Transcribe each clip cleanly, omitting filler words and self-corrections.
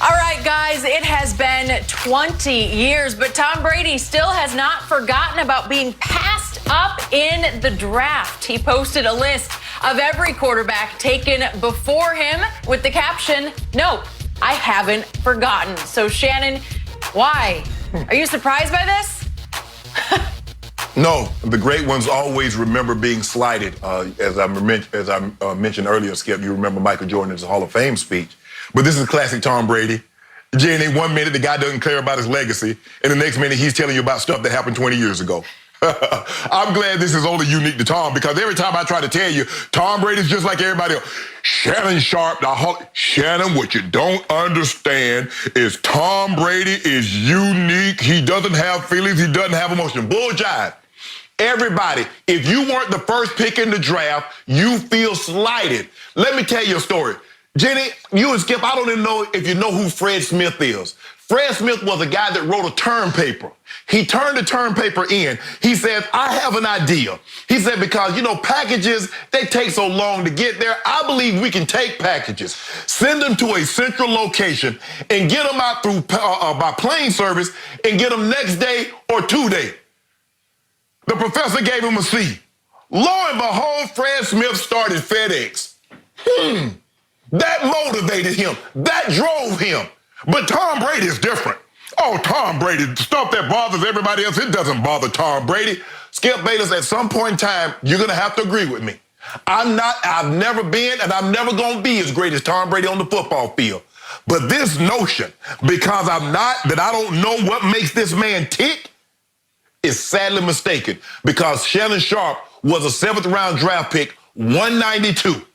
All right, guys, it has been 20 years, but Tom Brady still has not forgotten about being passed up in the draft. He posted a list of every quarterback taken before him with the caption, "No, I haven't forgotten." So, Shannon, why? Are you surprised by this? No, the great ones always remember being slighted. As I mentioned earlier, Skip, you remember Michael Jordan's Hall of Fame speech. But this is classic Tom Brady. Jenny, 1 minute the guy doesn't care about his legacy, and the next minute he's telling you about stuff that happened 20 years ago. I'm glad this is only unique to Tom, because every time I try to tell you, Tom Brady's just like everybody else. Shannon Sharpe, Shannon, what you don't understand is Tom Brady is unique. He doesn't have feelings. He doesn't have emotion. Bull jive. Everybody, if you weren't the first pick in the draft, you feel slighted. Let me tell you a story. Jenny, you and Skip, I don't even know if you know who Fred Smith is. Fred Smith was a guy that wrote a term paper. He turned the term paper in. He said, I have an idea. He said, because, you know, packages, they take so long to get there. I believe we can take packages, send them to a central location, and get them out through by plane service, and get them next day or 2 days. The professor gave him a C. Lo and behold, Fred Smith started FedEx. That motivated him. That drove him. But Tom Brady is different. Oh, Tom Brady, stuff that bothers everybody else, it doesn't bother Tom Brady. Skip Bayless, at some point in time, you're going to have to agree with me. I've never been, and I'm never going to be as great as Tom Brady on the football field. But this notion, because that I don't know what makes this man tick, is sadly mistaken, because Shannon Sharpe was a 7th round draft pick, 192.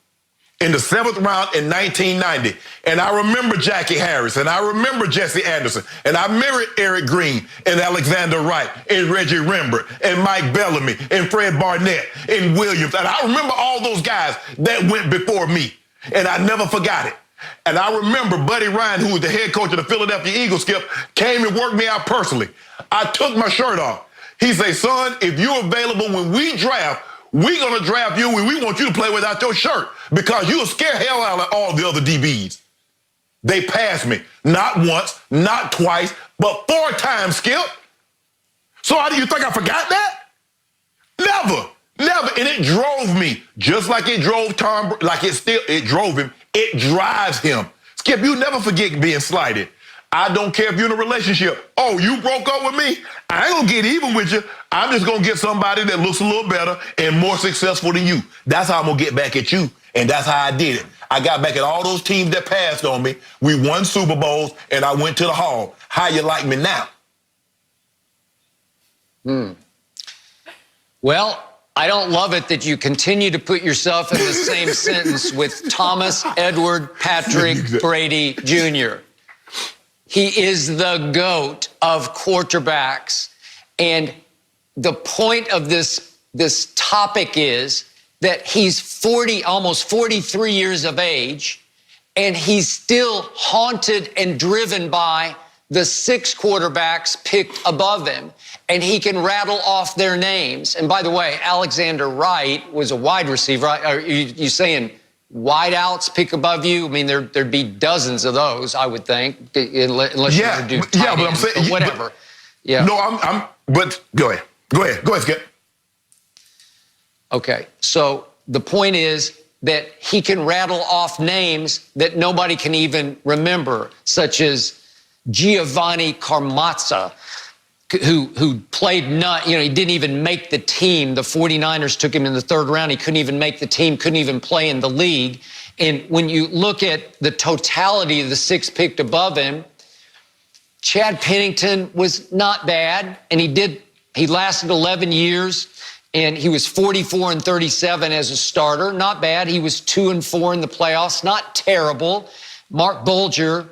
In the 7th round in 1990. And I remember Jackie Harris, and I remember Jesse Anderson, and I remember Eric Green, and Alexander Wright, and Reggie Rembert, and Mike Bellamy, and Fred Barnett, and Williams. And I remember all those guys that went before me, and I never forgot it. And I remember Buddy Ryan, who was the head coach of the Philadelphia Eagles, Skip, came and worked me out personally. I took my shirt off. He said, son, if you're available when we draft, we're going to draft you and we want you to play without your shirt because you'll scare hell out of all the other DBs. They passed me. Not once, not twice, but 4 times, Skip. So how do you think I forgot that? Never. And it drove me, just like it drove Tom, it drove him. It drives him. Skip, you never forget being slighted. I don't care if you're in a relationship. Oh, you broke up with me? I ain't gonna get even with you. I'm just gonna get somebody that looks a little better and more successful than you. That's how I'm gonna get back at you. And that's how I did it. I got back at all those teams that passed on me. We won Super Bowls, and I went to the Hall. How you like me now? Well, I don't love it that you continue to put yourself in the same sentence with Thomas Edward Patrick Brady Jr. He is the GOAT of quarterbacks. And the point of this topic is that he's almost 43 years of age, and he's still haunted and driven by the 6 quarterbacks picked above him. And he can rattle off their names. And by the way, Alexander Wright was a wide receiver. Are you saying wideouts pick above you? I mean, there'd be dozens of those, I would think, unless you were to do tight but I'm ends, saying, but whatever. But go ahead, Skip. Okay, so the point is that he can rattle off names that nobody can even remember, such as Giovanni Carmazza, who played he didn't even make the team. The 49ers took him in the 3rd round. He couldn't even make the team, couldn't even play in the league. And when you look at the totality of the 6 picked above him, Chad Pennington was not bad, and he lasted 11 years, and he was 44-37 as a starter. Not bad. He was 2-4 in the playoffs. Not terrible. Mark Bulger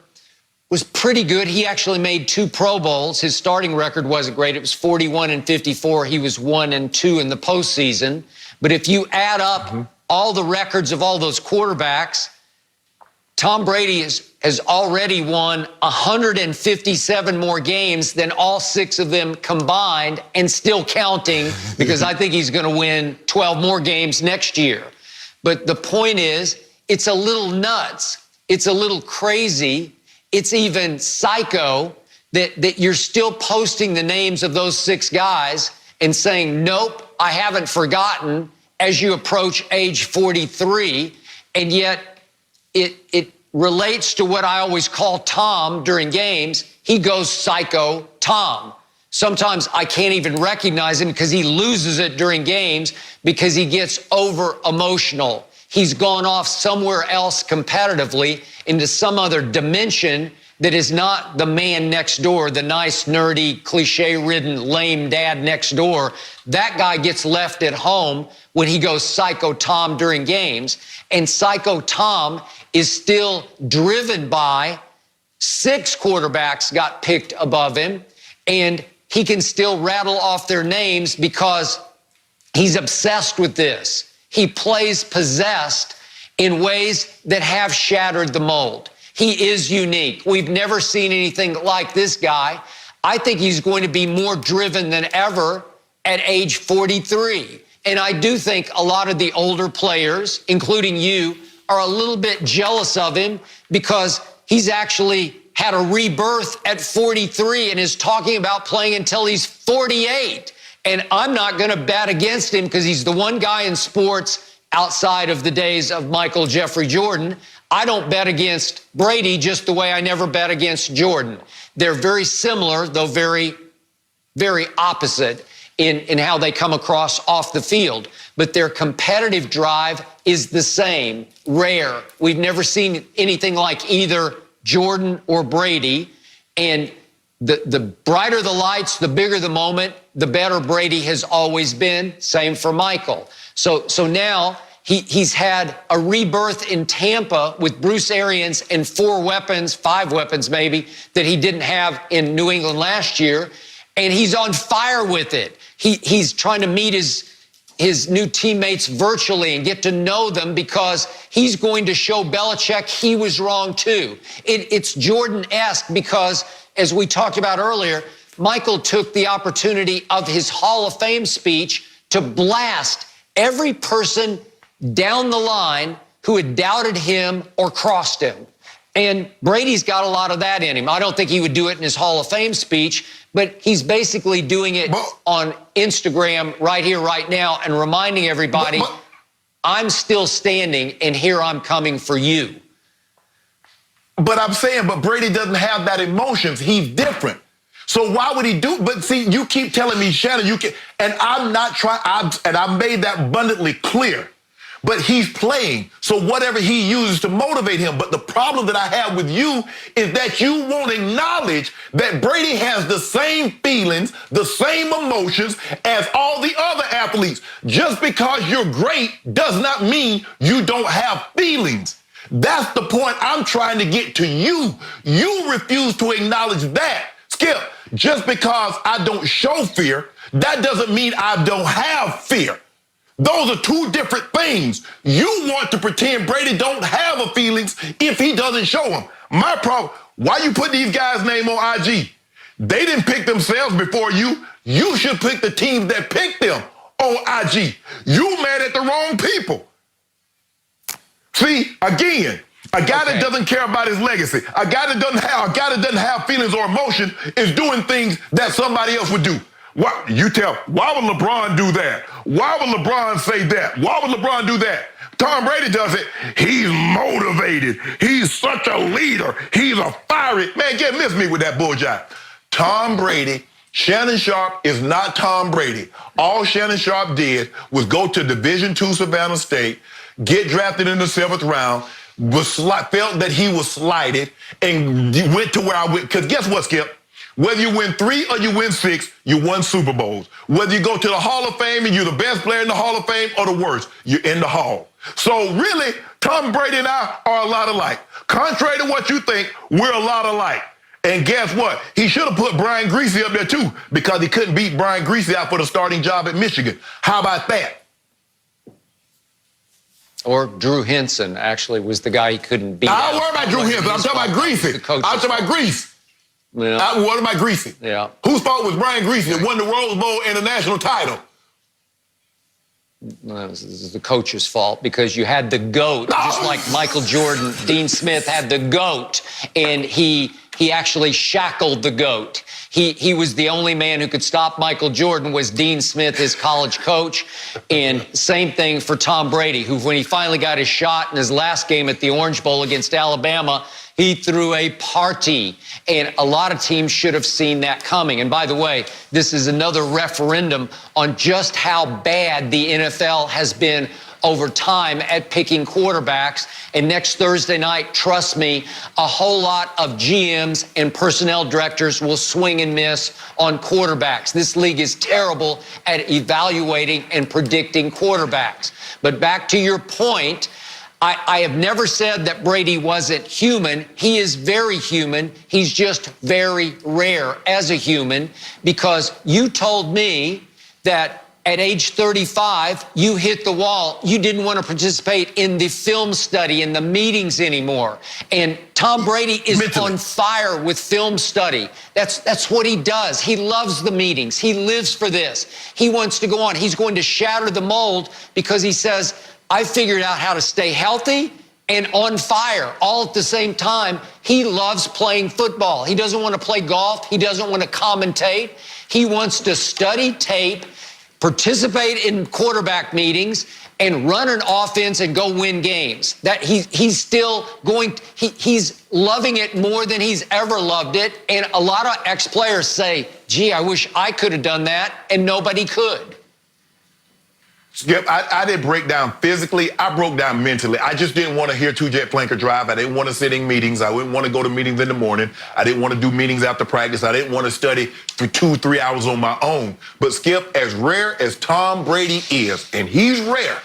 was pretty good. He actually made 2 Pro Bowls. His starting record wasn't great. It was 41-54. He was 1-2 in the postseason. But if you add up all the records of all those quarterbacks, Tom Brady has already won 157 more games than all 6 of them combined, and still counting, because I think he's going to win 12 more games next year. But the point is, it's a little nuts. It's a little crazy. it's even psycho that you're still posting the names of those 6 guys and saying, nope, I haven't forgotten as you approach age 43. And yet it relates to what I always call Tom during games. He goes psycho Tom. Sometimes I can't even recognize him because he loses it during games because he gets over emotional. He's gone off somewhere else competitively into some other dimension that is not the man next door, the nice, nerdy, cliche-ridden, lame dad next door. That guy gets left at home when he goes Psycho Tom during games. And Psycho Tom is still driven by 6 quarterbacks got picked above him, and he can still rattle off their names because he's obsessed with this. He plays possessed in ways that have shattered the mold. He is unique. We've never seen anything like this guy. I think he's going to be more driven than ever at age 43. And I do think a lot of the older players, including you, are a little bit jealous of him because he's actually had a rebirth at 43 and is talking about playing until he's 48. And I'm not going to bet against him because he's the one guy in sports outside of the days of Michael Jeffrey Jordan. I don't bet against Brady just the way I never bet against Jordan. They're very similar, though very, very opposite in how they come across off the field. But their competitive drive is the same, rare. We've never seen anything like either Jordan or Brady. And the brighter the lights, the bigger the moment, the better Brady has always been. Same for Michael. So now he's had a rebirth in Tampa with Bruce Arians and 5 weapons maybe, that he didn't have in New England last year. And he's on fire with it. He's trying to meet his new teammates virtually and get to know them because he's going to show Belichick he was wrong too. It's Jordan-esque because, as we talked about earlier, Michael took the opportunity of his Hall of Fame speech to blast every person down the line who had doubted him or crossed him. And Brady's got a lot of that in him. I don't think he would do it in his Hall of Fame speech, but he's basically doing it on Instagram right here, right now, and reminding everybody, I'm still standing, and here I'm coming for you. But I'm saying, but Brady doesn't have that emotions. He's different. So why would he do? But see, you keep telling me, Shannon, you can, and I'm not trying, and I made that abundantly clear. But he's playing, so whatever he uses to motivate him. But the problem that I have with you is that you won't acknowledge that Brady has the same feelings, the same emotions as all the other athletes. Just because you're great does not mean you don't have feelings. That's the point I'm trying to get to you. You refuse to acknowledge that. Skip, just because I don't show fear, that doesn't mean I don't have fear. Those are 2 different things. You want to pretend Brady don't have a feelings if he doesn't show them. My problem, why you put these guys' name on IG? They didn't pick themselves before you. You should pick the teams that picked them on IG. You mad at the wrong people. See, again, a guy that doesn't care about his legacy, a guy that doesn't have feelings or emotion is doing things that somebody else would do. Why would LeBron do that? Why would LeBron say that? Why would LeBron do that? Tom Brady does it. He's motivated. He's such a leader. He's a fiery man. Miss me with that bullshit. Tom Brady, Shannon Sharpe is not Tom Brady. All Shannon Sharpe did was go to Division II Savannah State, get drafted in the 7th round, felt that he was slighted, and went to where I went. Because guess what, Skip? Whether you win 3 or you win 6, you won Super Bowls. Whether you go to the Hall of Fame and you're the best player in the Hall of Fame or the worst, you're in the Hall. So really, Tom Brady and I are a lot alike. Contrary to what you think, we're a lot alike. And guess what? He should have put Brian Griese up there too because he couldn't beat Brian Griese out for the starting job at Michigan. How about that? Or Drew Henson actually was the guy he couldn't beat. I don't worry about Drew Henson. I'm talking about Griese. I'm talking about Griese. Yeah. What about Griese? Yeah. Whose fault was Brian Griese that won the Rose Bowl and the national title? this is the coach's fault, because you had the GOAT, just like Michael Jordan. Dean Smith had the GOAT, and he actually shackled the GOAT. He was the only man who could stop Michael Jordan, was Dean Smith, his college coach. And same thing for Tom Brady, who, when he finally got his shot in his last game at the Orange Bowl against Alabama, he threw a party, and a lot of teams should have seen that coming. And by the way, this is another referendum on just how bad the NFL has been over time at picking quarterbacks. And next Thursday night, trust me, a whole lot of GMs and personnel directors will swing and miss on quarterbacks. This league is terrible at evaluating and predicting quarterbacks. But back to your point, I have never said that Brady wasn't human. He is very human. He's just very rare as a human, because you told me that at age 35, you hit the wall. You didn't want to participate in the film study, in the meetings anymore. And Tom Brady is on fire with film study. That's what he does. He loves the meetings. He lives for this. He wants to go on. He's going to shatter the mold, because he says, I figured out how to stay healthy and on fire all at the same time. He loves playing football. He doesn't want to play golf. He doesn't want to commentate. He wants to study tape, participate in quarterback meetings, and run an offense and go win games. That he's still going, he's loving it more than he's ever loved it. And a lot of ex-players say, gee, I wish I could have done that, and nobody could. Skip, I didn't break down physically. I broke down mentally. I just didn't want to hear two-jet flanker drive. I didn't want to sit in meetings. I didn't want to go to meetings in the morning. I didn't want to do meetings after practice. I didn't want to study for 2-3 hours on my own. But Skip, as rare as Tom Brady is, and he's rare,